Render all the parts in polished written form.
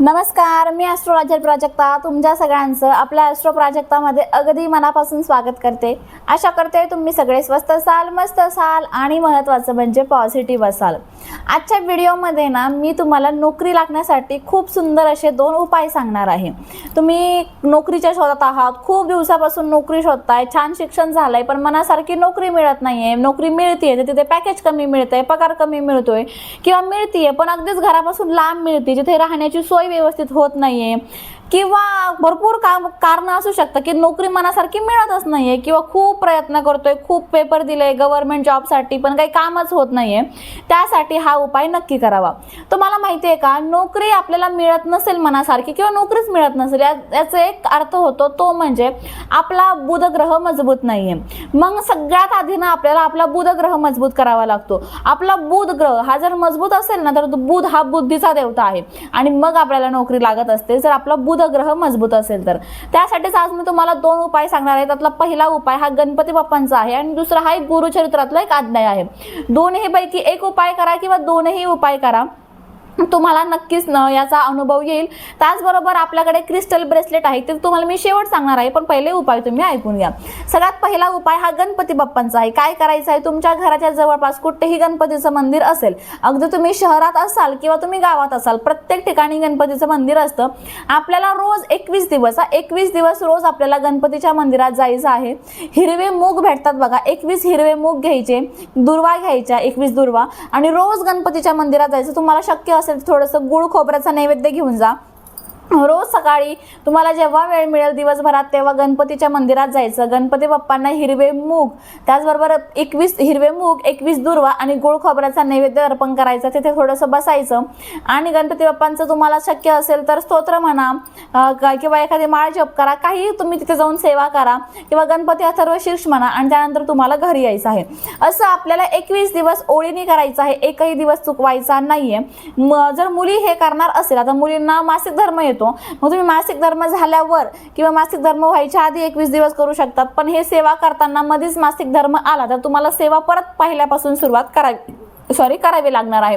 नमस्कार, मी ॲस्ट्रोलॉजर प्राजक्ता तुमच्या सगळ्यांचं आपल्या ॲस्ट्रो प्राजक्तामध्ये अगदी मनापासून स्वागत करते। आशा करते तुम्ही सगळे स्वस्त असाल, मस्त असाल आणि महत्त्वाचं म्हणजे पॉझिटिव्ह असाल। आजच्या व्हिडिओमध्ये ना मी तुम्हाला नोकरी लागण्यासाठी खूप सुंदर असे 2 उपाय सांगणार आहे। तुम्ही नोकरीच्या शोधात आहात, खूप दिवसापासून नोकरी शोधताय, छान शिक्षण झालंय पण मनासारखी नोकरी मिळत नाहीये, नोकरी मिळतेय तर तिथे पॅकेज कमी मिळतंय, पगार कमी मिळतोय किंवा मिळतेय पण अगदीच घरापासून लांब मिळते, जिथे राहण्याची सोय व्यवस्थित होत नाहीये किंवा भरपूर कारण असू शकतं की नोकरी मनासारखी मिळतच नाहीये किंवा खूप प्रयत्न करतोय, खूप पेपर दिले गव्हर्नमेंट जॉबसाठी पण काही कामच होत नाहीये। त्यासाठी हा उपाय नक्की करावा। तुम्हाला माहिती आहे का, नोकरी आपल्याला मिळत नसेल मनासारखी किंवा नोकरीच मिळत नसेल याचा एक अर्थ होतो तो म्हणजे आपला बुध ग्रह मजबूत नाहीये। मग सगळ्यात आधी ना आपल्याला आपला बुध ग्रह मजबूत करावा लागतो। आपला बुध ग्रह हा जर मजबूत असेल ना तर बुध हा बुद्धीचा देवता आहे आणि मग आपल्याला नोकरी लागत असते जर आपला बुध ग्रह मजबूत असेल तर। त्यासाठीच आज मी तुम्हाला 2 उपाय सांगणार आहे। त्यातला पहिला उपाय हा गणपती बाप्पांचा आहे आणि दुसरा हा एक गुरुचरित्रातला एक अध्याय आहे। दोन्ही पैकी एक उपाय करा किंवा दोन्ही उपाय करा, तुम्हाला नक्कीच याचा अनुभव येईल। त्याचबरोबर आपल्याकडे क्रिस्टल ब्रेसलेट आहे ते तुम्हाला मी शेवट सांगणार आहे, पण पहिले उपाय तुम्ही ऐकून घ्या। सगळ्यात पहिला उपाय हा गणपती बाप्पांचा आहे। काय करायचं आहे, तुमच्या घराच्या जवळपास कुठेही गणपतीचं मंदिर असेल, अगदी तुम्ही शहरात असाल किंवा तुम्ही गावात असाल, प्रत्येक ठिकाणी गणपतीचं मंदिर असतं। आपल्याला रोज 21 दिवस रोज आपल्याला गणपतीच्या मंदिरात जायचं आहे। हिरवे मूग भेटतात बघा, 21 हिरवे मूग घ्यायचे, दुर्वा घ्यायच्या 21 दुर्वा आणि रोज गणपतीच्या मंदिरात जायचं। तुम्हाला शक्य असेल थोडंसं गुळ खोबऱ्याचा नैवेद्य घेऊन जा। रोज सकाळी तुम्हाला जेव्हा वेळ मिळेल दिवसभरात तेव्हा गणपतीच्या मंदिरात जायचं। गणपती बाप्पांना हिरवे मूग, त्याचबरोबर 21 हिरवे मूग, 21 दुर्वा आणि गुळ खोबऱ्याचा नैवेद्य अर्पण करायचा। तिथे थोडंसं बसायचं आणि गणपती बाप्पांचं तुम्हाला शक्य असेल तर स्तोत्र म्हणा किंवा एखादी माळ जप करा, काही तुम्ही तिथे जाऊन सेवा करा किंवा गणपती अथर्व शीर्ष म्हणा आणि त्यानंतर तुम्हाला घरी यायचं आहे। असं आपल्याला 21 दिवस ओळीने करायचं आहे, एकही दिवस चुकवायचा नाहीये। जर मुली हे करणार असेल, आता मुलींना मासिक धर्म येतो, मग तुम्ही मासिक धर्म झाल्यावर किंवा मासिक धर्म व्हायच्या आधी 21 दिवस करू शकतात, पण हे सेवा करताना मध्येच मासिक धर्म आला तर तुम्हाला सेवा परत पहिल्यापासून सुरुवात करावी लागणार आहे।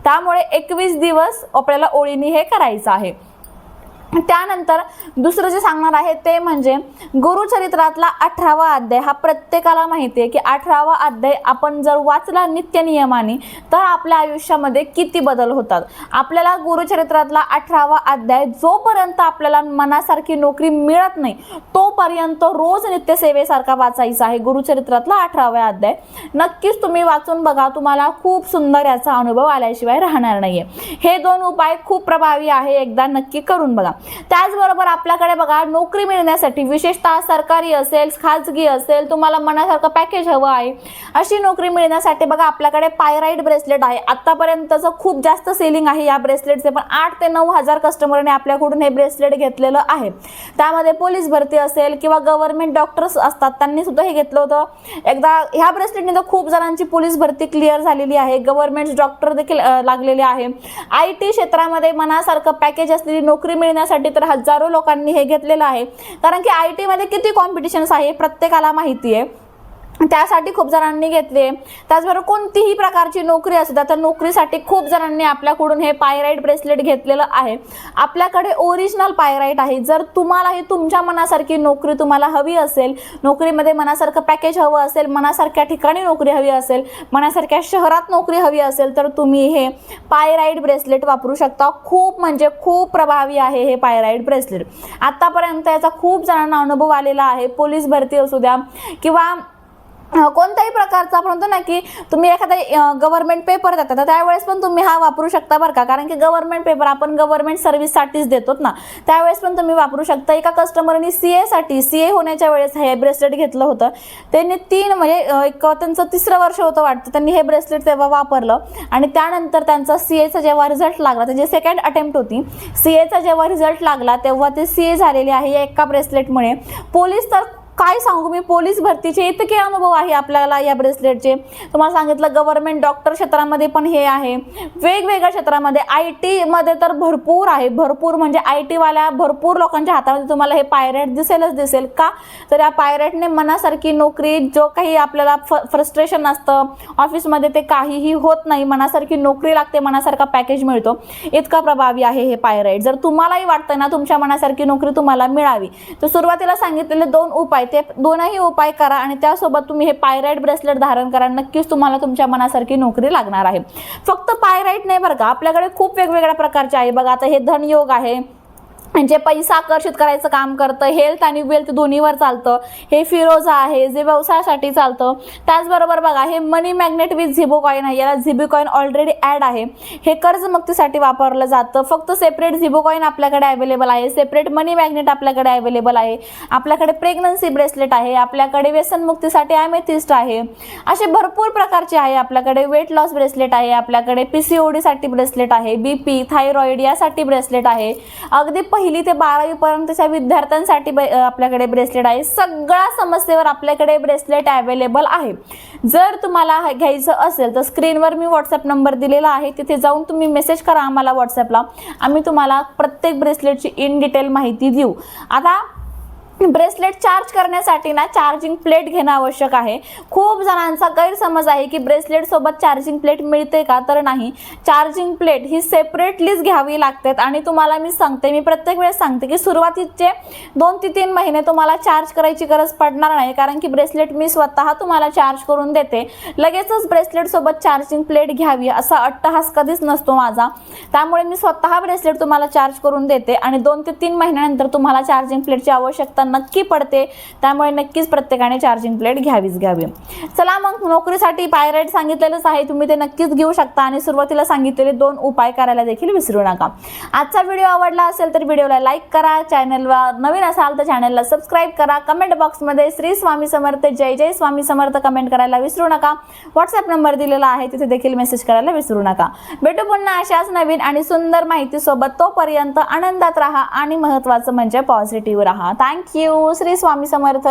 त्यामुळे 21 दिवस आपल्याला ओळीने हे करायचं आहे। त्यानंतर दुसरं जे सांगणार आहे ते म्हणजे गुरुचरित्रातला 18वा अध्याय। हा प्रत्येकाला माहिती आहे की 18वा अध्याय आपण जर वाचला नित्य नियमाने तर आपल्या आयुष्यामध्ये किती बदल होतात। आपल्याला गुरुचरित्रातला 18वा अध्याय जोपर्यंत आपल्याला मनासारखी नोकरी मिळत नाही तोपर्यंत रोज नित्य सेवेसारखा वाचायचा आहे। गुरुचरित्रातला 18वा अध्याय नक्कीच तुम्ही वाचून बघा, तुम्हाला खूप सुंदर याचा अनुभव आल्याशिवाय राहणार नाहीये। हे 2 उपाय खूप प्रभावी आहे, एकदा नक्की करून बघा। त्याचबरोबर आपल्याकडे बघा नोकरी मिळण्यासाठी, विशेषतः सरकारी असेल खाजगी असेल, तुम्हाला मनासारखं पॅकेज हवं आहे, अशी नोकरी मिळण्यासाठी बघा आपल्याकडे पायराइट ब्रेसलेट आहे। आतापर्यंतचं खूप जास्त सेलिंग आहे या ब्रेसलेटचे, पण 8 ते 9 हजार कस्टमरने आपल्याकडून हे ब्रेसलेट घेतलेलं आहे। त्यामध्ये पोलीस भरती असेल किंवा गव्हर्नमेंट डॉक्टर्स असतात त्यांनी सुद्धा हे घेतलं होतं। एकदा ह्या ब्रेसलेटने तर खूप जणांची पोलीस भरती क्लिअर झालेली आहे, गव्हर्नमेंट डॉक्टर देखील लागलेले आहे। IT क्षेत्रामध्ये मनासारखं पॅकेज असलेली नोकरी मिळण्यासाठी तर हजारो लोकांनी हे घेतलेलं आहे, कारण की IT मध्ये किती कॉम्पिटिशन्स आहे प्रत्येकाला माहिती आहे, त्यासाठी खूप जणांनी घेतले। त्याचबरोबर कोणतीही प्रकारची नोकरी असू द्या तर नोकरीसाठी खूप जणांनी आपल्याकडून हे पायराइट ब्रेसलेट घेतलेलं आहे। आपल्याकडे ओरिजिनल पायराइट आहे। जर तुम्हालाही तुमच्या मनासारखी नोकरी तुम्हाला हवी असेल, नोकरीमध्ये मनासारखं पॅकेज हवं असेल, मनासारख्या ठिकाणी नोकरी हवी असेल, मनासारख्या शहरात नोकरी हवी असेल तर तुम्ही हे पायराइट ब्रेसलेट वापरू शकता। खूप म्हणजे खूप प्रभावी आहे हे पायराइट ब्रेसलेट। आतापर्यंत याचा खूप जणांना अनुभव आलेला आहे। पोलीस भरती असू द्या किंवा कोणत्याही प्रकारचा म्हणतो ना की तुम्ही एखादा गव्हर्नमेंट पेपर देता तर त्यावेळेस पण तुम्ही हा वापरू शकता बरं का, कारण की गव्हर्नमेंट पेपर आपण गव्हर्नमेंट सर्व्हिससाठीच देतो ना, त्यावेळेस पण तुम्ही वापरू शकता। एका कस्टमरनी CA होण्याच्या वेळेस हे ब्रेसलेट घेतलं होतं। त्यांनी 3 म्हणजे त्यांचं 3रं वर्ष होतं वाटतं, त्यांनी हे ब्रेसलेट तेव्हा वापरलं आणि त्यानंतर त्यांचा CAचा जेव्हा रिझल्ट लागला, त्याची सेकंड अटेम्प्ट होती, CAचा जेव्हा रिझल्ट लागला तेव्हा ते CA झालेले आहे एका ब्रेसलेटमुळे। पोलीस तर काय सांगू मी, पोलीस भरतीचे इतके अनुभव आहे आपल्याला या ब्रेसलेटचे. तुम्हाला सांगितलं गव्हर्नमेंट डॉक्टर क्षेत्रामध्ये पण हे आहे, वेगवेगळ्या क्षेत्रामध्ये, IT मध्ये तर भरपूर आहे, भरपूर म्हणजे IT वाल्या भरपूर लोकांच्या हातामध्ये तुम्हाला हे पायरेट दिसेल का, तर या पायरेटने मनासारखी नोकरी, जो काही आपल्याला फ्रस्ट्रेशन असतं ऑफिसमध्ये ते काहीही होत नाही, मनासारखी नोकरी लागते, मनासारखा पॅकेज मिळतो, इतका प्रभावी आहे हे पायरेट. जर तुम्हालाही वाटतं ना तुमच्या मनासारखी नोकरी तुम्हाला मिळावी, तर सुरुवातीला सांगितलेले 2 उपाय, ते दोनही उपाय करा आणि त्यासोबत तुम्ही हे पायरेट ब्रेसलेट धारण करा. नक्कीच तुम्हाला तुमच्या मनासारखी नोकरी लागणार आहे. फक्त पायरेट नाही बरं का, आपल्याकडे खूप वेगवेगळ्या प्रकारचे आहे बघा. आता हे धनयोग आहे, म्हणजे पैसा आकर्षित करायचं काम करतं, हेल्थ आणि वेल्थ दोन्हीवर चालतं. हे फिरोजा आहे जे व्यवसायासाठी चालतं. त्याचबरोबर बघा हे मनी मॅग्नेट विथ झिबो कॉइन आहे, याला झिबो कॉइन ऑलरेडी ॲड आहे. हे कर्जमुक्तीसाठी वापरलं जातं. फक्त सेपरेट झिबो कॉइन आपल्याकडे अवेलेबल आहे, सेपरेट मनी मॅग्नेट आपल्याकडे अवेलेबल आहे. आपल्याकडे प्रेग्नन्सी ब्रेसलेट आहे, आपल्याकडे व्यसनमुक्तीसाठी ॲमेथिस्ट आहे. असे भरपूर प्रकारचे आहे. आपल्याकडे वेट लॉस ब्रेसलेट आहे, आपल्याकडे PCOD साठी ब्रेसलेट आहे, BP थायरॉइड यासाठी ब्रेसलेट आहे. अगदी 1ली ते 12वी पर्यंतच्या विद्यार्थ्यांसाठी आपल्याकडे ब्रेसलेट आहे. सगळ्या समस्येवर आपल्याकडे ब्रेसलेट अवेलेबल आहे. जर तुम्हाला घ्यायचं असेल तर स्क्रीनवर मी व्हॉट्सअप नंबर दिलेला आहे, तिथे जाऊन तुम्ही मेसेज करा आम्हाला व्हॉट्सअपला. आम्ही तुम्हाला प्रत्येक ब्रेसलेटची इन डिटेल माहिती देऊ. आता ब्रेसलेट चार्ज करण्यासाठी ना चार्जिंग प्लेट घेणं आवश्यक आहे. खूप जणांचा गैरसमज आहे की ब्रेसलेट सोबत चार्जिंग प्लेट मिळते का, तर नाही. चार्जिंग प्लेट ही सेपरेटलीच घ्यावी लागतात. आणि तुम्हाला मी सांगते, मी प्रत्येक वेळेस सांगते की सुरुवातीचे 2 ते 3 महिने तुम्हाला चार्ज करायची गरज पडणार नाही, कारण की ब्रेसलेट मी स्वतः तुम्हाला चार्ज करून देते. लगेचच ब्रेसलेट सोबत चार्जिंग प्लेट घ्यावी असा अट्टहास कधीच नसतो माझा. त्यामुळे मी स्वतः ब्रेसलेट तुम्हाला चार्ज करून देते आणि 2 ते 3 महिन्यानंतर तुम्हाला चार्जिंग प्लेटची आवश्यकता नक्की पडते. त्यामुळे नक्कीच प्रत्येकाने चार्जिंग प्लेट घ्यावी. चला मग, नोकरीसाठी पायरेट सांगितलेलंच आहे, तुम्ही ते नक्कीच घेऊ शकता आणि सुरुवातीला सांगितलेले 2 उपाय करायला देखील विसरू नका. आजचा व्हिडिओ आवडला असेल तर व्हिडिओला लाईक करा, चॅनलवर नवीन असाल तर चॅनलला सबस्क्राईब करा. कमेंट बॉक्समध्ये श्री स्वामी समर्थ, जय जय स्वामी समर्थ कमेंट करायला विसरू नका. व्हॉट्सअप नंबर दिलेला आहे, तिथे देखील मेसेज करायला विसरू नका. भेटू पुन्हा अशाच नवीन आणि सुंदर माहितीसोबत. तोपर्यंत आनंदात राहा आणि महत्त्वाचं म्हणजे पॉझिटिव्ह राहा. थँक्यू. श्री स्वामी समर्थ.